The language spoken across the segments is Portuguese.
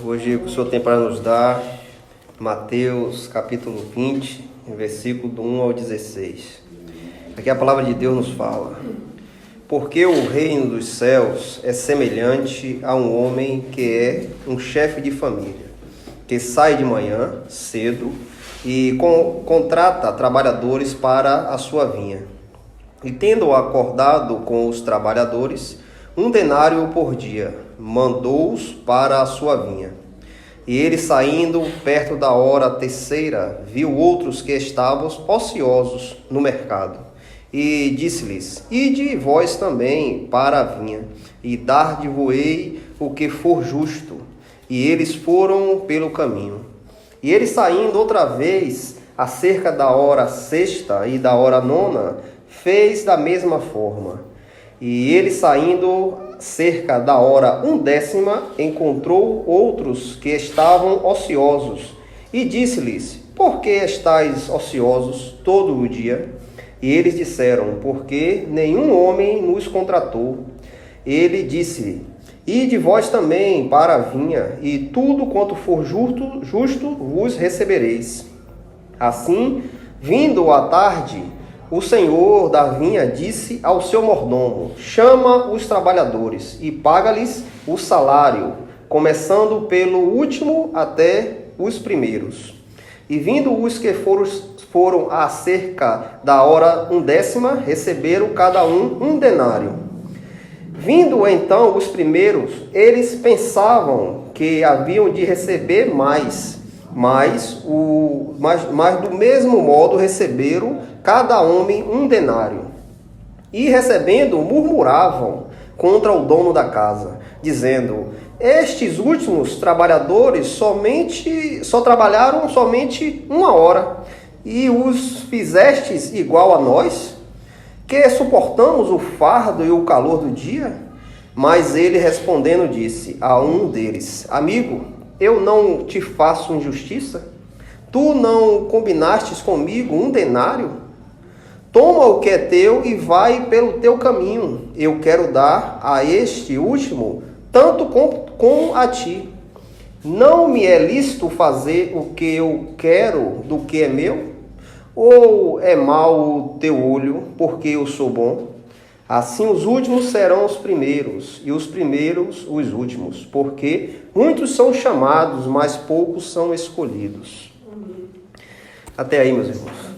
Hoje o que o Senhor tem para nos dar, Mateus capítulo 20, versículo do 1 ao 16. Aqui a palavra de Deus nos fala: porque o reino dos céus é semelhante a um homem que é um chefe de família, que sai de manhã cedo e contrata trabalhadores para a sua vinha. E tendo acordado com os trabalhadores, 1 denário por dia, mandou-os para a sua vinha. E ele, saindo perto da hora terceira, viu outros que estavam ociosos no mercado. E disse-lhes: ide vós também para a vinha, e dar-de-voei o que for justo. E eles foram pelo caminho. E ele, saindo outra vez, acerca da hora sexta e da hora nona, fez da mesma forma. E ele, saindo cerca da hora 1/10, encontrou outros que estavam ociosos, e disse-lhes: por que estáis ociosos todo o dia? E eles disseram: porque nenhum homem nos contratou. Ele disse: ide vós também para a vinha, e tudo quanto for justo vos recebereis. Assim, vindo à tarde, o senhor da vinha disse ao seu mordomo: chama os trabalhadores e paga-lhes o salário, começando pelo último até os primeiros. E vindo os que foram acerca da hora 1/10, receberam cada um 1 denário. Vindo então os primeiros, eles pensavam que haviam de receber mais, mas do mesmo modo receberam cada homem 1 denário. E recebendo, murmuravam contra o dono da casa, dizendo: estes últimos trabalhadores só trabalharam somente 1 hora, e os fizestes igual a nós, que suportamos o fardo e o calor do dia? Mas ele, respondendo, disse a um deles: amigo, eu não te faço injustiça? Tu não combinastes comigo 1 denário? Toma o que é teu e vai pelo teu caminho. Eu quero dar a este último tanto como a ti. Não me é lícito fazer o que eu quero do que é meu? Ou é mau o teu olho, porque eu sou bom? Assim os últimos serão os primeiros, e os primeiros os últimos, porque muitos são chamados, mas poucos são escolhidos. Até aí, meus irmãos.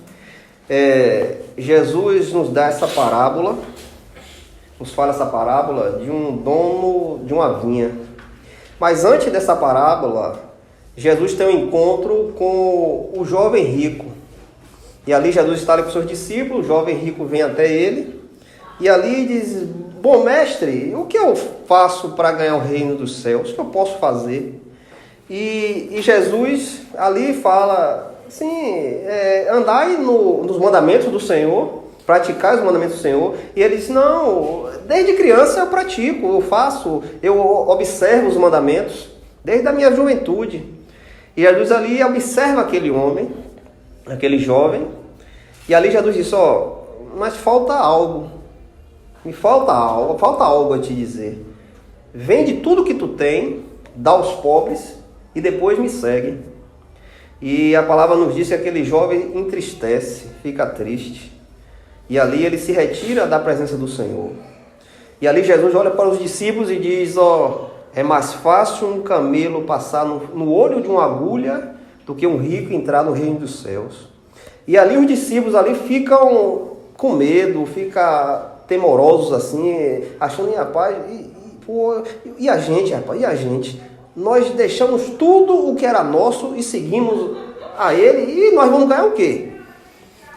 Jesus nos dá essa parábola, nos fala essa parábola de um dono de uma vinha. Mas antes dessa parábola, Jesus tem um encontro com o jovem rico. E ali Jesus está ali com seus discípulos, o jovem rico vem até ele, e ali diz: bom mestre, o que eu faço para ganhar o reino dos céus? O que eu posso fazer? E Jesus ali fala assim: andai nos mandamentos do Senhor, praticai os mandamentos do Senhor. E ele diz: não, desde criança eu pratico, eu observo os mandamentos, desde a minha juventude. E Jesus ali observa aquele homem, aquele jovem, e ali Jesus diz: mas falta algo, falta algo a te dizer. Vende tudo que tu tem, dá aos pobres e depois me segue. E a palavra nos diz que aquele jovem entristece, fica triste, e ali ele se retira da presença do Senhor. E ali Jesus olha para os discípulos e diz: é mais fácil um camelo passar no olho de uma agulha do que um rico entrar no reino dos céus. E ali os discípulos ali ficam com medo, ficam temorosos assim, achando: rapaz, e a gente, rapaz, e a gente? Nós deixamos tudo o que era nosso e seguimos a ele, e nós vamos ganhar o quê?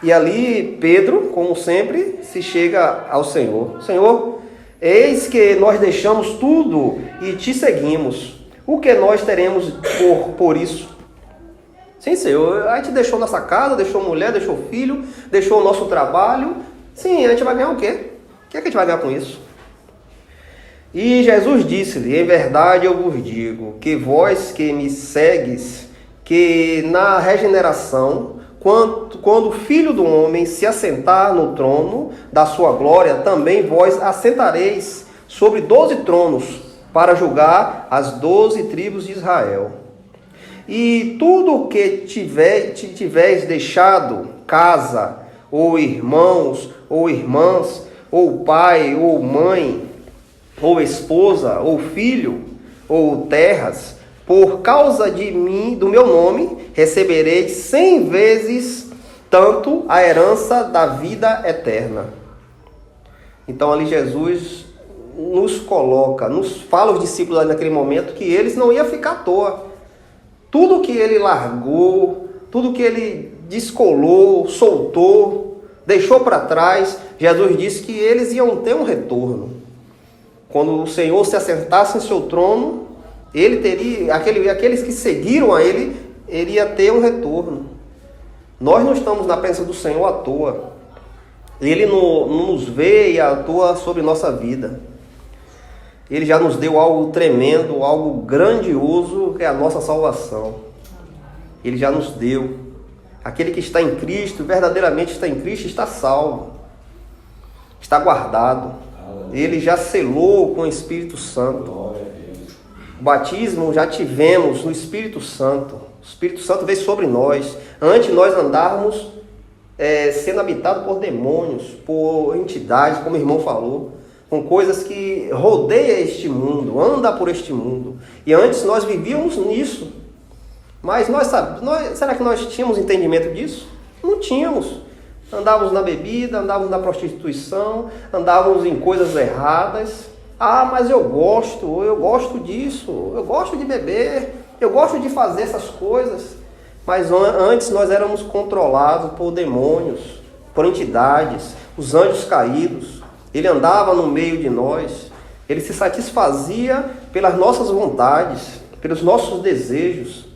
E ali Pedro, como sempre, se chega ao Senhor: Senhor, eis que nós deixamos tudo e te seguimos. O que nós teremos por isso? Sim, Senhor, a gente deixou nossa casa, deixou mulher, deixou filho, deixou o nosso trabalho. Sim, a gente vai ganhar o quê? O que é que a gente vai ganhar com isso? E Jesus disse-lhe: em verdade eu vos digo, que vós que me segues, que na regeneração, quando o Filho do Homem se assentar no trono da sua glória, também vós assentareis sobre 12 tronos, para julgar as 12 tribos de Israel. E tudo o que tiveres deixado, casa, ou irmãos, ou irmãs, ou pai, ou mãe, ou esposa, ou filho, ou terras, por causa de mim, do meu nome, recebereis 100 vezes tanto a herança da vida eterna. Então ali Jesus nos coloca, nos fala os discípulos ali naquele momento que eles não iam ficar à toa. Tudo que ele largou, tudo que ele descolou, soltou, deixou para trás, Jesus disse que eles iam ter um retorno. Quando o Senhor se assentasse em seu trono, ele teria, aqueles que seguiram a ele, iria ter um retorno. Nós não estamos na presença do Senhor à toa. Ele não nos vê e atua sobre nossa vida. Ele já nos deu algo tremendo, algo grandioso, que é a nossa salvação. Ele já nos deu. Aquele que está em Cristo, verdadeiramente está em Cristo, está salvo. Está guardado. Ele já selou com o Espírito Santo. O batismo já tivemos no Espírito Santo. O Espírito Santo veio sobre nós. Antes nós andarmos sendo habitados por demônios, por entidades, como o irmão falou, com coisas que rodeiam este mundo, anda por este mundo. E antes nós vivíamos nisso. Mas será que nós tínhamos entendimento disso? Não tínhamos. Andávamos na bebida, andávamos na prostituição, andávamos em coisas erradas. Ah, mas eu gosto disso, eu gosto de beber, eu gosto de fazer essas coisas. Mas antes nós éramos controlados por demônios, por entidades, os anjos caídos. Ele andava no meio de nós, ele se satisfazia pelas nossas vontades, pelos nossos desejos.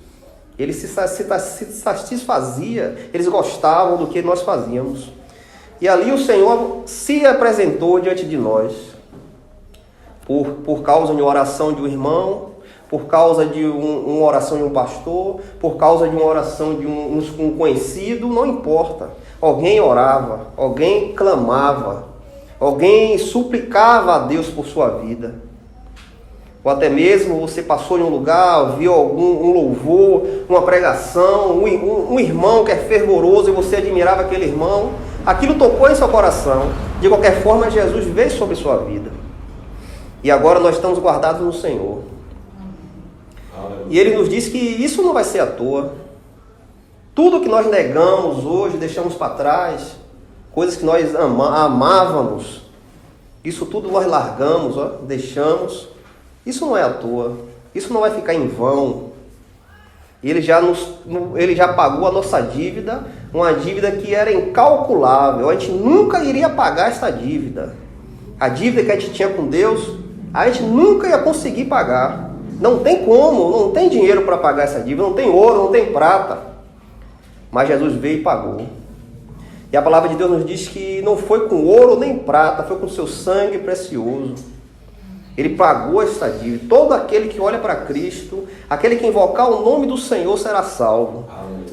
Ele se satisfazia, eles gostavam do que nós fazíamos. E ali o Senhor se apresentou diante de nós, por causa de uma oração de um irmão, por causa de uma oração de um pastor, por causa de uma oração de um conhecido, não importa. Alguém orava, alguém clamava, alguém suplicava a Deus por sua vida. Ou até mesmo você passou em um lugar, viu um louvor, uma pregação, um irmão que é fervoroso e você admirava aquele irmão. Aquilo tocou em seu coração. De qualquer forma, Jesus veio sobre sua vida. E agora nós estamos guardados no Senhor. E Ele nos diz que isso não vai ser à toa. Tudo que nós negamos hoje, deixamos para trás, coisas que nós amávamos, isso tudo nós largamos, deixamos. Isso não é à toa. Isso não vai ficar em vão. Ele já pagou a nossa dívida, uma dívida que era incalculável. A gente nunca iria pagar essa dívida. A dívida que a gente tinha com Deus, a gente nunca ia conseguir pagar. Não tem como, não tem dinheiro para pagar essa dívida, não tem ouro, não tem prata. Mas Jesus veio e pagou. E a palavra de Deus nos diz que não foi com ouro nem prata, foi com seu sangue precioso. Ele pagou esta dívida. Todo aquele que olha para Cristo, aquele que invocar o nome do Senhor será salvo.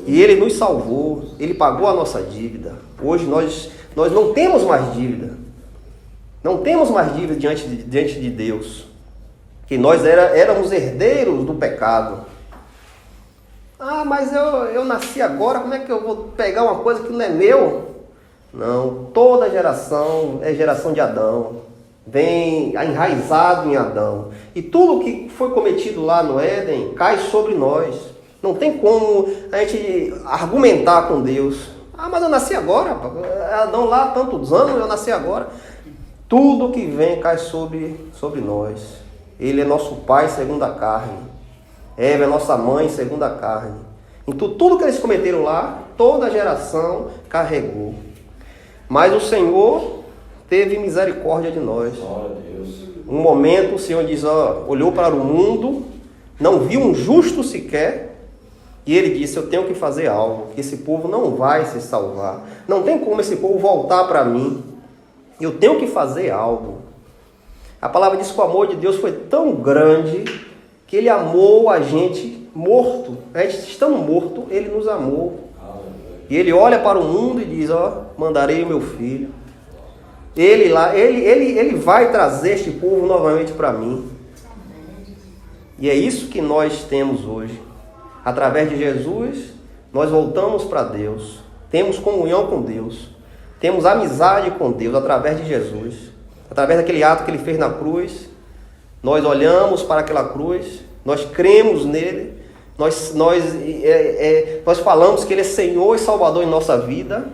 E Ele nos salvou, Ele pagou a nossa dívida. Hoje nós não temos mais dívida. Não temos mais dívida diante de Deus. Que nós éramos herdeiros do pecado. Ah, mas eu nasci agora, como é que eu vou pegar uma coisa que não é meu? Não, toda geração é geração de Adão. Vem enraizado em Adão. E tudo que foi cometido lá no Éden cai sobre nós. Não tem como a gente argumentar com Deus. Ah, mas eu nasci agora. Adão lá há tantos anos, eu nasci agora. Tudo que vem cai sobre nós. Ele é nosso pai segundo a carne. Eva é nossa mãe segundo a carne. Então tudo que eles cometeram lá, toda a geração carregou. Mas o Senhor teve misericórdia de nós. Um momento o Senhor diz, olhou para o mundo, não viu um justo sequer, e Ele disse, eu tenho que fazer algo, que esse povo não vai se salvar. Não tem como esse povo voltar para mim. Eu tenho que fazer algo. A palavra diz que o amor de Deus foi tão grande que Ele amou a gente morto. A gente estando morto, Ele nos amou. E Ele olha para o mundo e diz, mandarei o meu filho. Ele vai trazer este povo novamente para mim. E é isso que nós temos hoje. Através de Jesus, nós voltamos para Deus. Temos comunhão com Deus. Temos amizade com Deus através de Jesus. Através daquele ato que Ele fez na cruz, nós olhamos para aquela cruz, nós cremos nele, nós falamos que Ele é Senhor e Salvador em nossa vida.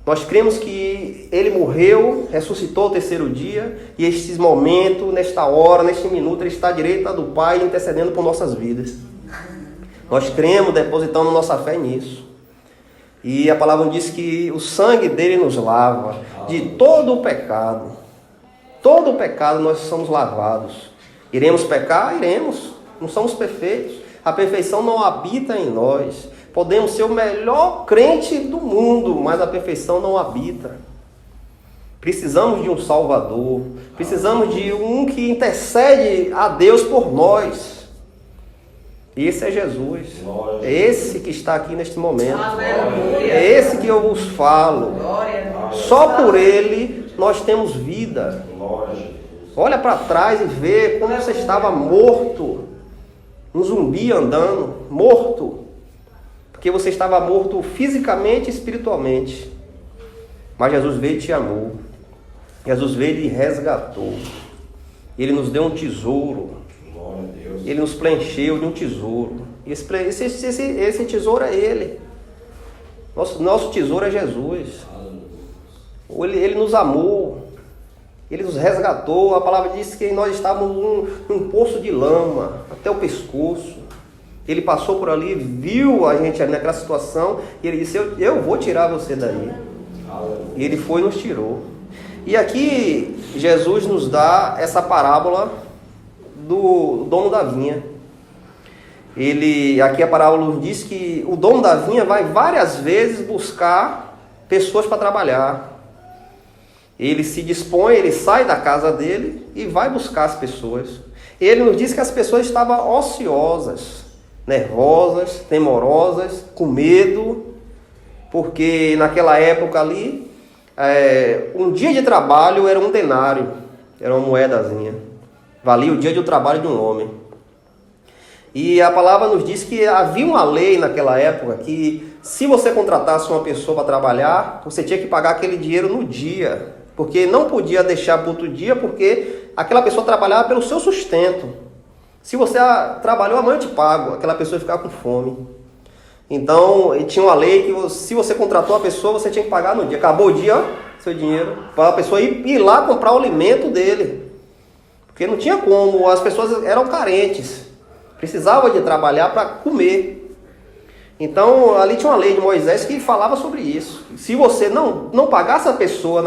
Nós cremos que Ele morreu, ressuscitou ao terceiro dia, e este momento, nesta hora, neste minuto, Ele está à direita do Pai, intercedendo por nossas vidas. Nós cremos, depositamos nossa fé nisso. E a palavra diz que o sangue dele nos lava de todo o pecado. Todo o pecado nós somos lavados. Iremos pecar? Iremos. Não somos perfeitos. A perfeição não habita em nós. Podemos ser o melhor crente do mundo, mas a perfeição não habita. Precisamos de um Salvador. Precisamos de um que intercede a Deus por nós. E esse é Jesus. É esse que está aqui neste momento. É esse que eu vos falo. Só por Ele nós temos vida. Olha para trás e vê como você estava morto. Um zumbi andando, morto. Porque você estava morto fisicamente e espiritualmente. Mas Jesus veio e te amou. Jesus veio e resgatou. Ele nos deu um tesouro. Ele nos preencheu de um tesouro. Esse tesouro é Ele. Nosso tesouro é Jesus. Ele nos amou. Ele nos resgatou. A palavra diz que nós estávamos num poço de lama até o pescoço. Ele passou por ali, viu a gente naquela situação e Ele disse, eu vou tirar você daí. E Ele foi e nos tirou. E aqui Jesus nos dá essa parábola do dono da vinha. Aqui a parábola nos diz que o dono da vinha vai várias vezes buscar pessoas para trabalhar. Ele se dispõe, ele sai da casa dele e vai buscar as pessoas. Ele nos diz que as pessoas estavam ociosas, nervosas, temorosas, com medo, porque naquela época ali, um dia de trabalho era um denário, era uma moedazinha. Valia o dia de trabalho de um homem. E a palavra nos diz que havia uma lei naquela época que se você contratasse uma pessoa para trabalhar, você tinha que pagar aquele dinheiro no dia. Porque não podia deixar para outro dia, porque aquela pessoa trabalhava pelo seu sustento. Se você trabalhou, amanhã eu te pago. Aquela pessoa ia ficar com fome. Então, tinha uma lei que se você contratou a pessoa, você tinha que pagar no dia. Acabou o dia, seu dinheiro, para a pessoa ir lá comprar o alimento dele. Porque não tinha como, as pessoas eram carentes, precisavam de trabalhar para comer. Então ali tinha uma lei de Moisés que falava sobre isso. Se você não pagasse a pessoa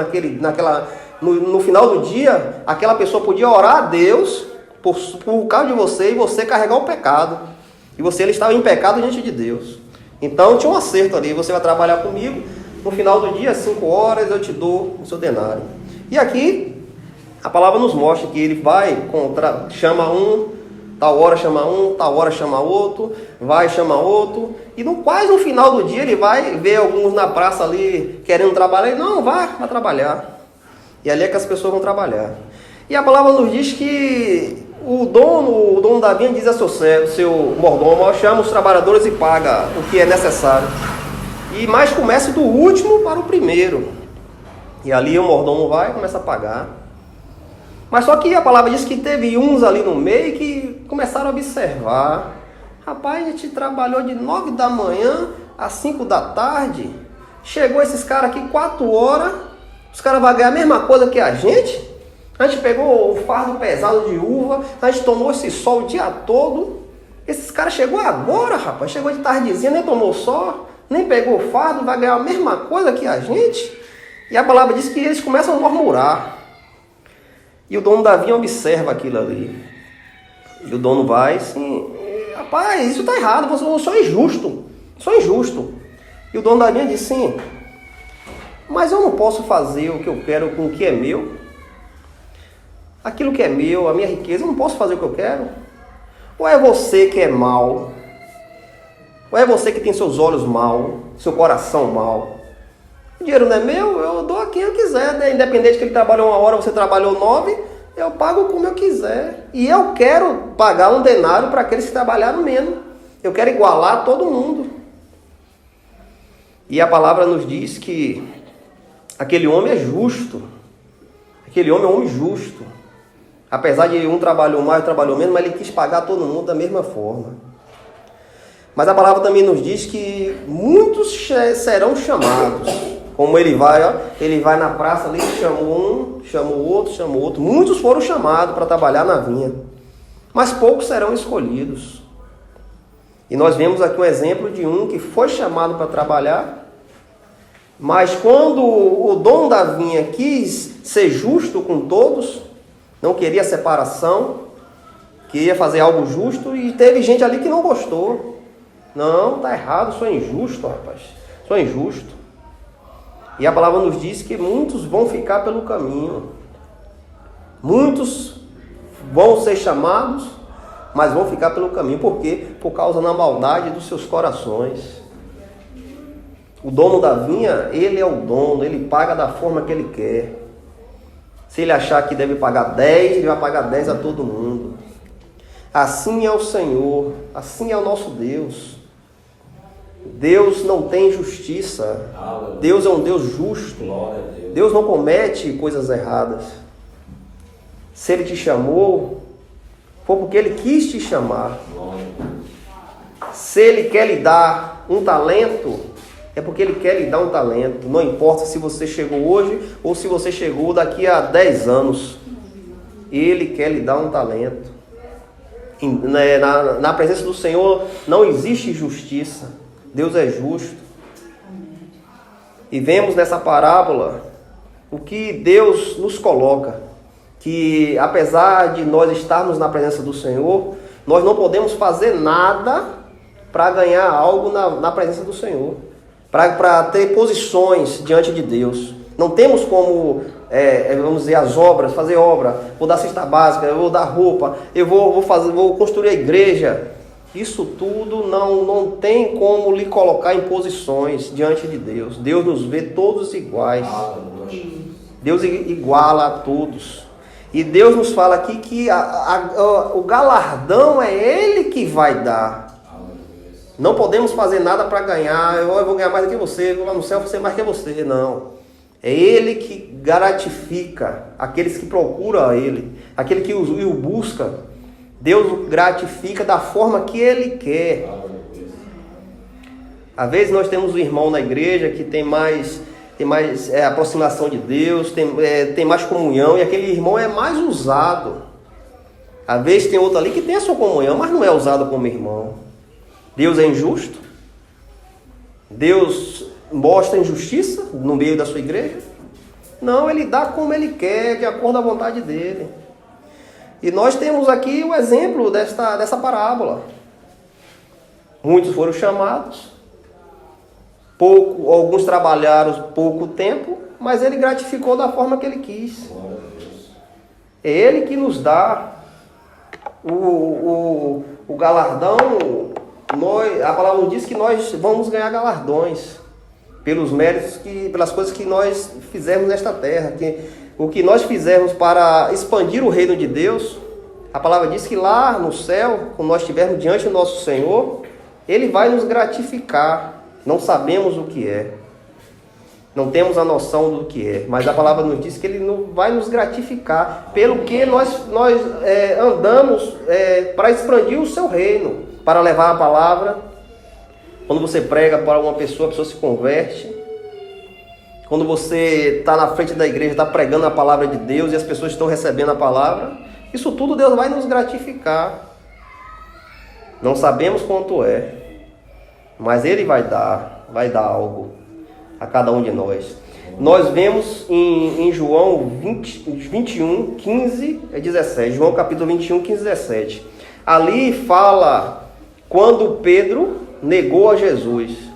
no final do dia, aquela pessoa podia orar a Deus por causa de você e você carregar o pecado. E ele estava em pecado diante de Deus. Então tinha um acerto ali, você vai trabalhar comigo, no final do dia, 5 horas, eu te dou o seu denário. E aqui a palavra nos mostra que ele chama um, tal hora chama outro, vai chamar outro, e quase no final do dia ele vai ver alguns na praça ali querendo trabalhar, e não, vai trabalhar. E ali é que as pessoas vão trabalhar. E a palavra nos diz que o dono da vinha diz a seu mordomo, chama os trabalhadores e paga o que é necessário. Mas comece do último para o primeiro. E ali o mordomo vai e começa a pagar. Mas só que a palavra diz que teve uns ali no meio que começaram a observar. Rapaz, a gente trabalhou de 9 da manhã às 5 da tarde. Chegou esses caras aqui 4 horas. Os caras vão ganhar a mesma coisa que a gente. A gente pegou o fardo pesado de uva. A gente tomou esse sol o dia todo. Esses caras chegou agora, rapaz. Chegou de tardezinha, nem tomou sol, nem pegou o fardo. Vai ganhar a mesma coisa que a gente. E a palavra diz que eles começam a murmurar. E o dono da vinha observa aquilo ali. E o dono vai assim, rapaz, isso está errado, eu sou injusto. E o dono da vinha diz assim, mas eu não posso fazer o que eu quero com o que é meu. Aquilo que é meu, a minha riqueza, eu não posso fazer o que eu quero. Ou é você que é mau? Ou é você que tem seus olhos mau, seu coração mau? O dinheiro não é meu, eu dou a quem eu quiser, né? Independente que ele trabalhou 1 hora, você trabalhou 9, Eu pago como eu quiser. E eu quero pagar um denário para aqueles que trabalharam menos. Eu quero igualar todo mundo. E a palavra nos diz que aquele homem é justo. Aquele homem é um homem justo. Apesar de um trabalhou mais, trabalhou menos, mas ele quis pagar todo mundo da mesma forma. Mas a palavra também nos diz que muitos serão chamados. Como ele vai na praça ali, chamou um, chamou outro. Muitos foram chamados para trabalhar na vinha. Mas poucos serão escolhidos. E nós vemos aqui um exemplo de um que foi chamado para trabalhar, mas quando o dono da vinha quis ser justo com todos, não queria separação, queria fazer algo justo, e teve gente ali que não gostou. Não, tá errado, sou injusto, rapaz. Sou injusto. E a palavra nos diz que muitos vão ficar pelo caminho. Muitos vão ser chamados, mas vão ficar pelo caminho. Por quê? Por causa da maldade dos seus corações. O dono da vinha, ele é o dono, ele paga da forma que ele quer. Se ele achar que deve pagar 10, ele vai pagar 10 a todo mundo. Assim é o Senhor, assim é o nosso Deus. Deus não tem justiça. Deus é um Deus justo. Deus não comete coisas erradas. Se Ele te chamou, foi porque Ele quis te chamar. Se Ele quer lhe dar um talento, é porque Ele quer lhe dar um talento. Não importa se você chegou hoje ou se você chegou daqui a 10 anos. Ele quer lhe dar um talento. Na presença do Senhor não existe injustiça. Deus é justo. E vemos nessa parábola o que Deus nos coloca. Que apesar de nós estarmos na presença do Senhor, nós não podemos fazer nada para ganhar algo na presença do Senhor. Para ter posições diante de Deus. Não temos como, vamos dizer, as obras, fazer obra. Vou dar cesta básica, eu vou dar roupa, eu vou construir a igreja. Isso tudo não tem como lhe colocar em posições diante de Deus. Deus nos vê todos iguais. Deus iguala a todos. E Deus nos fala aqui que o galardão é Ele que vai dar. Não podemos fazer nada para ganhar. Eu vou ganhar mais do que você, eu vou lá no céu ser mais que você. Não. É Ele que gratifica aqueles que procuram a Ele. Aquele que o busca. Deus gratifica da forma que Ele quer. Às vezes nós temos um irmão na igreja que tem mais aproximação de Deus, tem mais comunhão, e aquele irmão é mais usado. Às vezes tem outro ali que tem a sua comunhão, mas não é usado como irmão. Deus é injusto? Deus mostra injustiça no meio da sua igreja? Não, Ele dá como Ele quer, de acordo à vontade dEle. E nós temos aqui o exemplo dessa parábola. Muitos foram chamados, alguns trabalharam pouco tempo, mas Ele gratificou da forma que Ele quis. É Ele que nos dá o galardão. A palavra nos diz que nós vamos ganhar galardões pelos méritos, pelas coisas que nós fizermos nesta terra. O que nós fizermos para expandir o reino de Deus, a palavra diz que lá no céu, quando nós estivermos diante do nosso Senhor, Ele vai nos gratificar. Não sabemos o que é, não temos a noção do que é, mas a palavra nos diz que Ele vai nos gratificar pelo que nós andamos para expandir o seu reino, para levar a palavra. Quando você prega para uma pessoa, a pessoa se converte. Quando você está na frente da igreja, está pregando a palavra de Deus e as pessoas estão recebendo a palavra, isso tudo Deus vai nos gratificar. Não sabemos quanto é, mas Ele vai dar algo a cada um de nós. Nós vemos em João 21, 15 e 17. João capítulo 21, 15 e 17. Ali fala quando Pedro negou a Jesus.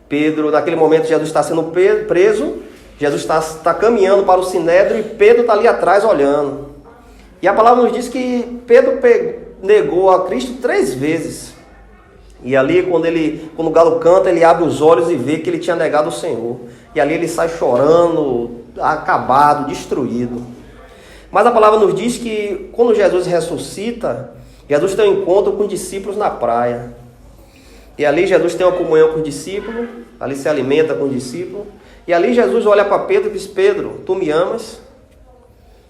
Pedro, naquele momento, Jesus está sendo preso, Jesus está caminhando para o Sinédrio e Pedro está ali atrás olhando. E a palavra nos diz que Pedro negou a Cristo 3 vezes. E ali, quando o galo canta, ele abre os olhos e vê que ele tinha negado o Senhor. E ali ele sai chorando, acabado, destruído. Mas a palavra nos diz que quando Jesus ressuscita, Jesus tem um encontro com os discípulos na praia. E ali Jesus tem uma comunhão com os discípulos, ali se alimenta com os discípulos. E ali Jesus olha para Pedro e diz: Pedro, tu me amas?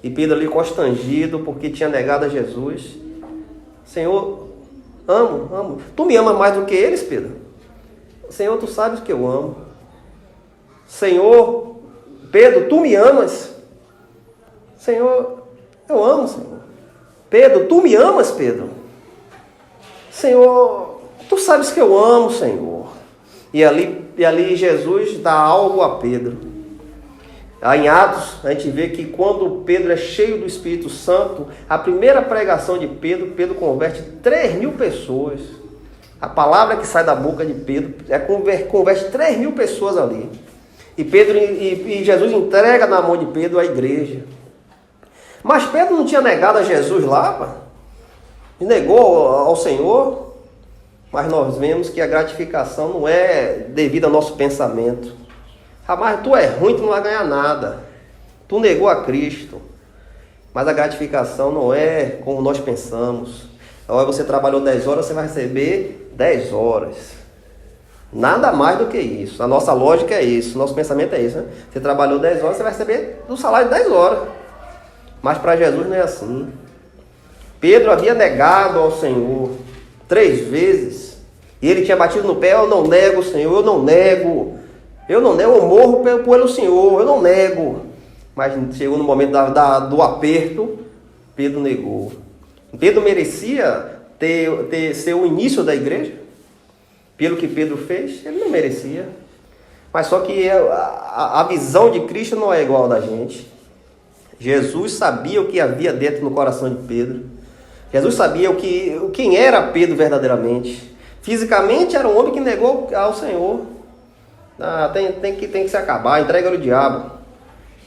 E Pedro ali constrangido porque tinha negado a Jesus. Senhor, amo. Tu me amas mais do que eles, Pedro? Senhor, tu sabes que eu amo. Senhor, Pedro, tu me amas? Senhor, eu amo, Senhor. Pedro, tu me amas, Pedro? Senhor, tu sabes que eu amo, Senhor. E ali Jesus dá algo a Pedro. Em Atos, a gente vê que quando Pedro é cheio do Espírito Santo, a primeira pregação de Pedro converte 3.000 pessoas. A palavra que sai da boca de Pedro converte 3.000 pessoas ali. E Jesus entrega na mão de Pedro a igreja. Mas Pedro não tinha negado a Jesus lá, pá? E negou ao Senhor. Mas nós vemos que a gratificação não é devida ao nosso pensamento. Rapaz, tu é ruim, tu não vai ganhar nada. Tu negou a Cristo. Mas a gratificação não é como nós pensamos. Então, você trabalhou 10 horas, você vai receber 10 horas. Nada mais do que isso. A nossa lógica é isso. Nosso pensamento é isso, né? Você trabalhou 10 horas, você vai receber o salário de 10 horas. Mas para Jesus não é assim. Pedro havia negado ao Senhor 3 vezes. E ele tinha batido no pé: eu não nego, Senhor, eu não nego. Eu morro pelo Senhor, eu não nego. Mas chegou no momento do aperto, Pedro negou. Pedro merecia ser o início da igreja? Pelo que Pedro fez, ele não merecia. Mas só que a visão de Cristo não é igual a da gente. Jesus sabia o que havia dentro no coração de Pedro. Jesus sabia quem era Pedro verdadeiramente. Fisicamente era um homem que negou ao Senhor. Tem que se acabar, entrega ao diabo.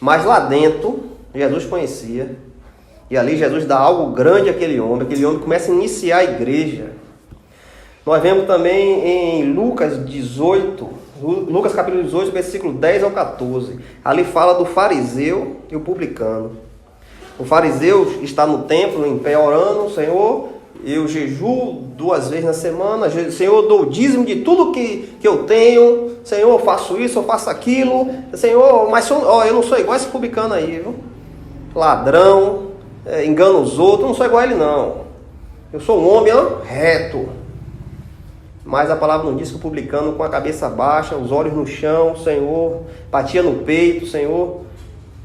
Mas lá dentro, Jesus conhecia. E ali Jesus dá algo grande àquele homem. Aquele homem começa a iniciar a igreja. Nós vemos também em Lucas 18, Lucas capítulo 18, versículo 10 ao 14. Ali fala do fariseu e o publicano. O fariseu está no templo em pé orando: Senhor, eu jejuo 2 vezes na semana, Senhor, eu dou o dízimo de tudo que eu tenho, Senhor, eu faço isso, eu faço aquilo, Senhor, mas eu não sou igual a esse publicano aí, viu? Ladrão, engana os outros, eu não sou igual a ele não. Eu sou um homem reto. Mas a palavra não diz que o publicano, com a cabeça baixa, os olhos no chão, Senhor, batia no peito: Senhor,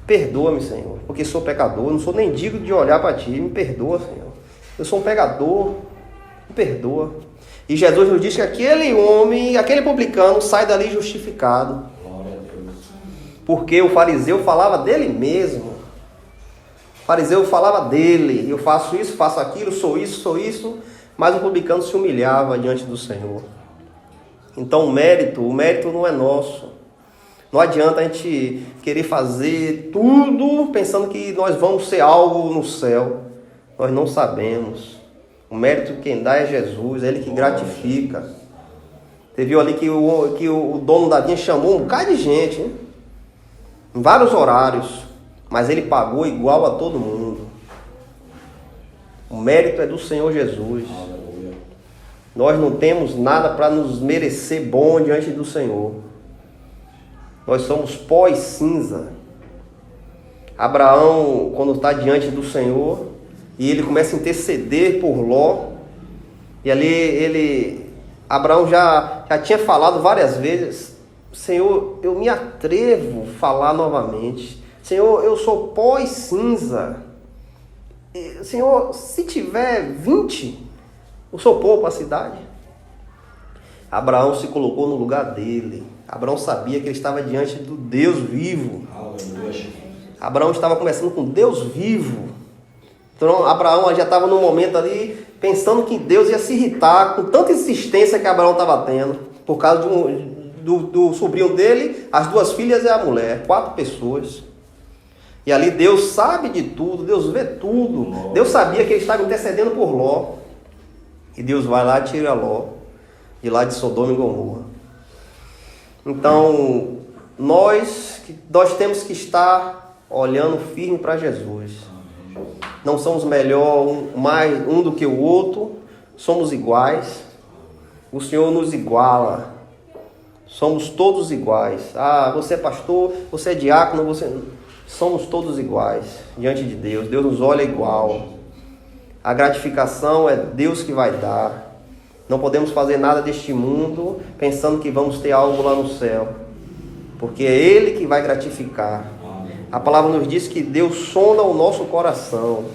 perdoa-me, Senhor, porque sou pecador, não sou nem digno de olhar para Ti, me perdoa, Senhor. Eu sou um pecador, me perdoa. E Jesus nos diz que aquele homem, aquele publicano, sai dali justificado. Porque o fariseu falava dele mesmo. O fariseu falava dele: eu faço isso, faço aquilo, sou isso. Mas o publicano se humilhava diante do Senhor. Então o mérito não é nosso. Não adianta a gente querer fazer tudo pensando que nós vamos ser algo no céu. Nós não sabemos. O mérito quem dá é Jesus, é Ele que gratifica. Você viu ali que o dono da vinha chamou um bocado de gente, hein? Em vários horários, mas ele pagou igual a todo mundo. O mérito é do Senhor Jesus. Nós não temos nada para nos merecer bom diante do Senhor. Nós somos pó e cinza. Abraão, quando está diante do Senhor, e ele começa a interceder por Ló, e ali Abraão já tinha falado várias vezes: Senhor, eu me atrevo a falar novamente. Senhor, eu sou pó e cinza. Senhor, se tiver 20, eu sou pouco para a cidade. Abraão se colocou no lugar dele. Abraão sabia que ele estava diante do Deus vivo. Abraão estava conversando com Deus vivo. Então Abraão já estava num momento ali pensando que Deus ia se irritar com tanta insistência que Abraão estava tendo, por causa do sobrinho dele, as 2 filhas e a mulher, 4 pessoas. E ali Deus sabe de tudo, Deus vê tudo. Deus sabia que ele estava intercedendo por Ló. E Deus vai lá e tira Ló de lá de Sodoma e Gomorra. Então, nós temos que estar olhando firme para Jesus. não somos melhor mais um do que o outro, somos iguais. O Senhor nos iguala, somos todos iguais. Você é pastor, você é diácono, somos todos iguais diante de Deus. Deus nos olha igual. A gratificação é Deus que vai dar. Não podemos fazer nada deste mundo pensando que vamos ter algo lá no céu, porque é Ele que vai gratificar. A palavra nos diz que Deus sonda o nosso coração.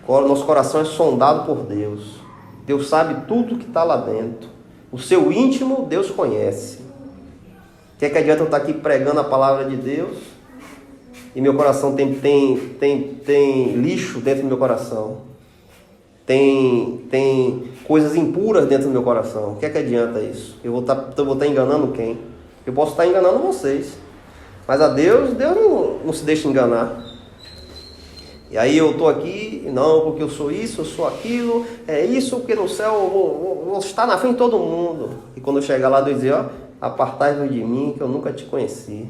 O nosso coração é sondado por Deus. Deus sabe tudo que está lá dentro. O seu íntimo Deus conhece. O que adianta eu estar aqui pregando a palavra de Deus e meu coração tem lixo dentro do meu coração? Tem coisas impuras dentro do meu coração. O que adianta isso? Eu vou estar enganando quem? Eu posso estar enganando vocês. Mas a Deus não se deixa enganar. E aí eu estou aqui, não, porque eu sou isso, eu sou aquilo, é isso, porque no céu eu vou estar na frente de todo mundo. E quando eu chegar lá, Deus diz, apartai-vos de mim que eu nunca te conheci.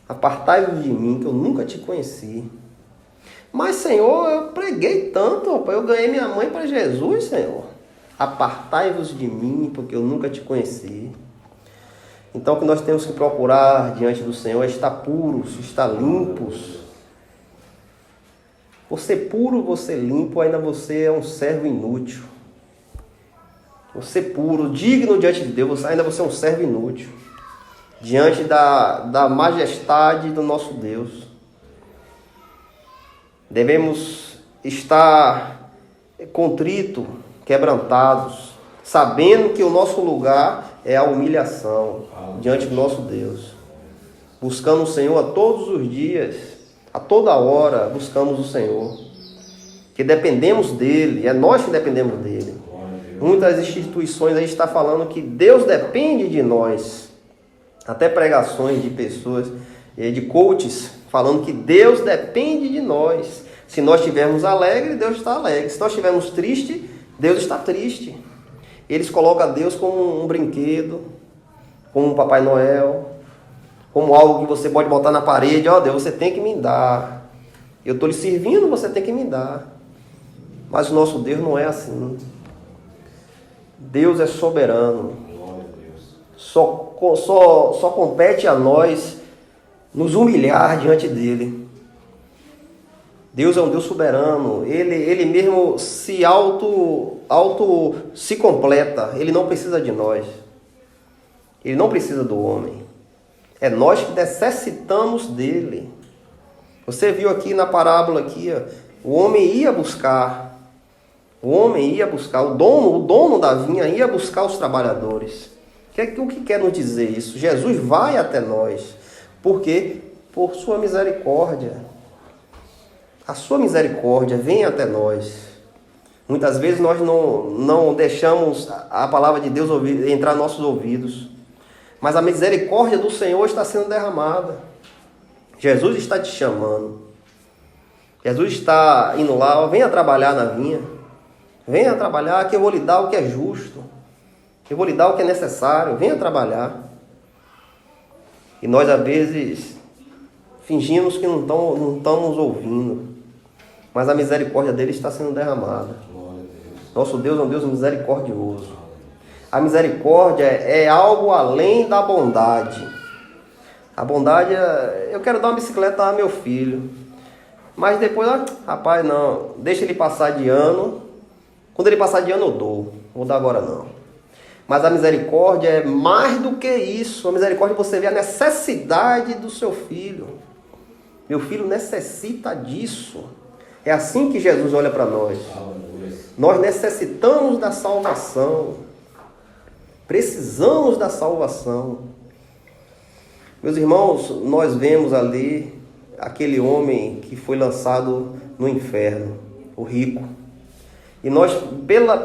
Apartai-vos de mim que eu nunca te conheci. Mas, Senhor, eu preguei tanto, eu ganhei minha mãe para Jesus, Senhor. Apartai-vos de mim porque eu nunca te conheci. Então o que nós temos que procurar diante do Senhor é estar puros, estar limpos. Você puro, você limpo, ainda você é um servo inútil. Você puro, digno diante de Deus, ainda você é um servo inútil. Diante da majestade do nosso Deus. Devemos estar contritos, quebrantados, sabendo que o nosso lugar é a humilhação diante do nosso Deus. Buscando o Senhor a todos os dias. A toda hora buscamos o Senhor, que dependemos dEle, é nós que dependemos dEle. Muitas instituições aí estão falando que Deus depende de nós. Até pregações de pessoas, de coaches, falando que Deus depende de nós. Se nós estivermos alegres, Deus está alegre. Se nós estivermos tristes, Deus está triste. Eles colocam Deus como um brinquedo, como um Papai Noel, como algo que você pode botar na parede. Deus, você tem que me dar. Eu estou lhe servindo, você tem que me dar. Mas o nosso Deus não é assim. Deus é soberano. Só compete a nós nos humilhar diante dEle. Deus é um Deus soberano. Ele mesmo se se completa. Ele não precisa de nós. Ele não precisa do homem. É nós que necessitamos dele. Você viu aqui na parábola aqui, o homem ia buscar. O dono da vinha ia buscar os trabalhadores. O que quer nos dizer isso? Jesus vai até nós. Por quê? Por sua misericórdia. A sua misericórdia vem até nós. Muitas vezes nós não deixamos a palavra de Deus entrar nos nossos ouvidos. Mas a misericórdia do Senhor está sendo derramada. Jesus está te chamando. Jesus está indo lá, venha trabalhar na vinha. Venha trabalhar que eu vou lhe dar o que é justo. Eu vou lhe dar o que é necessário. Venha trabalhar. E nós, às vezes, fingimos que não estamos ouvindo. Mas a misericórdia dele está sendo derramada. Nosso Deus é um Deus misericordioso. A misericórdia é algo além da bondade. A bondade eu quero dar uma bicicleta a meu filho. Mas depois, rapaz, não, deixa ele passar de ano. Quando ele passar de ano eu dou. Vou dar agora não. Mas a misericórdia é mais do que isso. A misericórdia você vê a necessidade do seu filho. Meu filho necessita disso. É assim que Jesus olha para nós. Nós necessitamos da salvação. Precisamos da salvação. Meus irmãos, nós vemos ali aquele homem que foi lançado no inferno, o rico. E nós,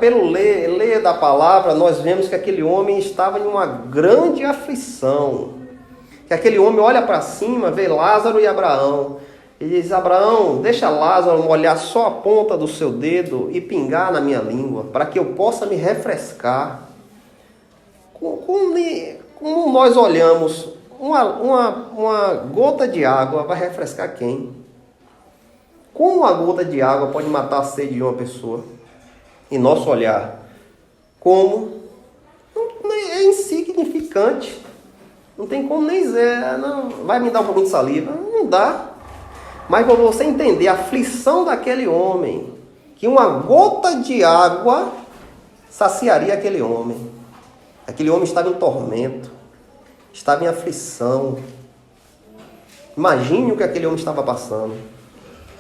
pelo ler da palavra, nós vemos que aquele homem estava em uma grande aflição. Que aquele homem olha para cima, vê Lázaro e Abraão. E diz, Abraão, deixa Lázaro molhar só a ponta do seu dedo e pingar na minha língua, para que eu possa me refrescar. Como nós olhamos, uma gota de água vai refrescar quem? Como uma gota de água pode matar a sede de uma pessoa? Em nosso olhar. Como? É insignificante. Não tem como nem dizer, não, vai me dar um pouquinho de saliva. Não dá. Mas para você entender a aflição daquele homem, que uma gota de água saciaria aquele homem. Aquele homem estava em tormento, estava em aflição. Imagine o que aquele homem estava passando.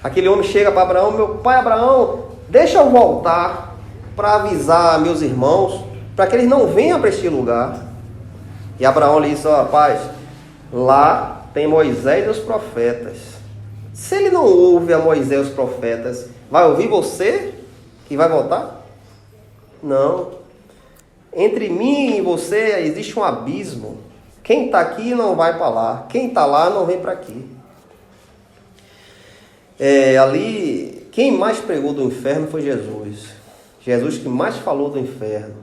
Aquele homem chega para Abraão: meu pai Abraão, deixa eu voltar para avisar meus irmãos, para que eles não venham para este lugar. E Abraão lhe disse: ó, rapaz, lá tem Moisés e os profetas. Se ele não ouve a Moisés e os profetas, vai ouvir você que vai voltar? Não. Entre mim e você existe um abismo. Quem está aqui não vai para lá. Quem está lá não vem para aqui. Ali, quem mais pregou do inferno foi Jesus. Jesus que mais falou do inferno.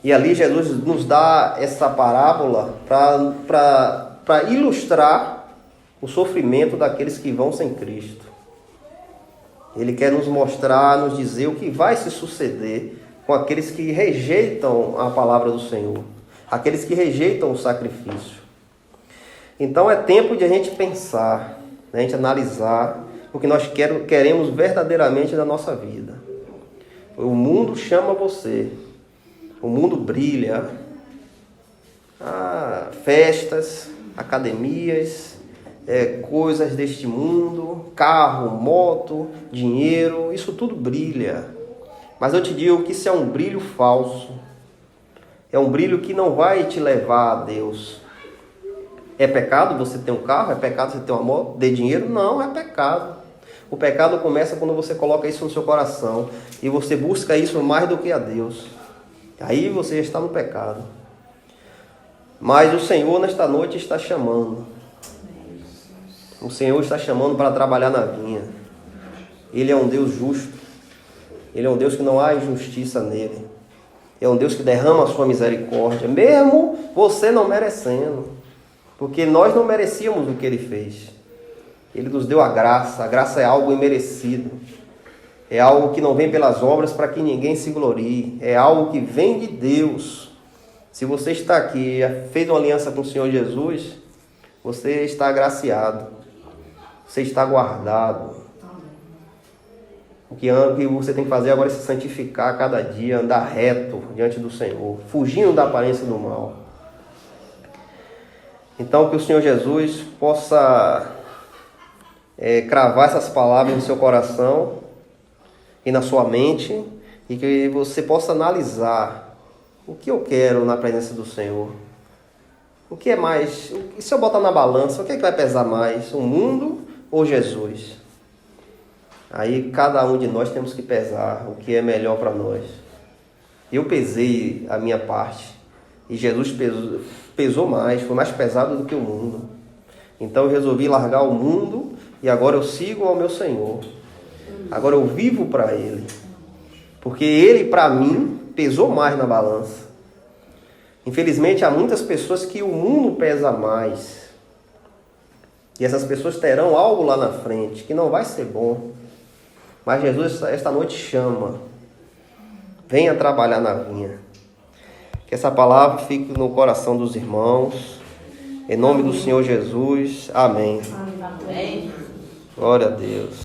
E ali Jesus nos dá essa parábola para ilustrar o sofrimento daqueles que vão sem Cristo. Ele quer nos mostrar, nos dizer o que vai se suceder com aqueles que rejeitam a palavra do Senhor, aqueles que rejeitam o sacrifício. Então é tempo de a gente pensar, a gente analisar o que nós queremos verdadeiramente na nossa vida. O mundo chama você, o mundo brilha, festas, academias, coisas deste mundo, carro, moto, dinheiro, isso tudo brilha. Mas eu te digo que isso é um brilho falso. É um brilho que não vai te levar a Deus. É pecado você ter um carro? É pecado você ter uma moto? Ter dinheiro? Não, é pecado. O pecado começa quando você coloca isso no seu coração e você busca isso mais do que a Deus. Aí você está no pecado. Mas o Senhor nesta noite está chamando. O Senhor está chamando para trabalhar na vinha. Ele é um Deus justo. Ele é um Deus que não há injustiça nele. É um Deus que derrama a sua misericórdia, mesmo você não merecendo. Porque nós não merecíamos o que Ele fez. Ele nos deu a graça. A graça é algo imerecido. É algo que não vem pelas obras para que ninguém se glorie. É algo que vem de Deus. Se você está aqui e fez uma aliança com o Senhor Jesus, você está agraciado. Você está guardado. O que você tem que fazer agora é se santificar a cada dia, andar reto diante do Senhor, fugindo da aparência do mal. Então que o Senhor Jesus possa cravar essas palavras no seu coração e na sua mente, e que você possa analisar o que eu quero na presença do Senhor. O que é mais? E se eu botar na balança, o que é que vai pesar mais? O mundo ou Jesus? Aí cada um de nós temos que pesar o que é melhor para nós. Eu pesei a minha parte e Jesus pesou mais, foi mais pesado do que o mundo. Então eu resolvi largar o mundo e agora eu sigo ao meu Senhor. Agora eu vivo para Ele. Porque Ele, para mim, pesou mais na balança. Infelizmente há muitas pessoas que o mundo pesa mais. E essas pessoas terão algo lá na frente que não vai ser bom. Mas Jesus esta noite chama. Venha trabalhar na vinha. Que essa palavra fique no coração dos irmãos. Em nome do Senhor Jesus. Amém. Amém. Glória a Deus.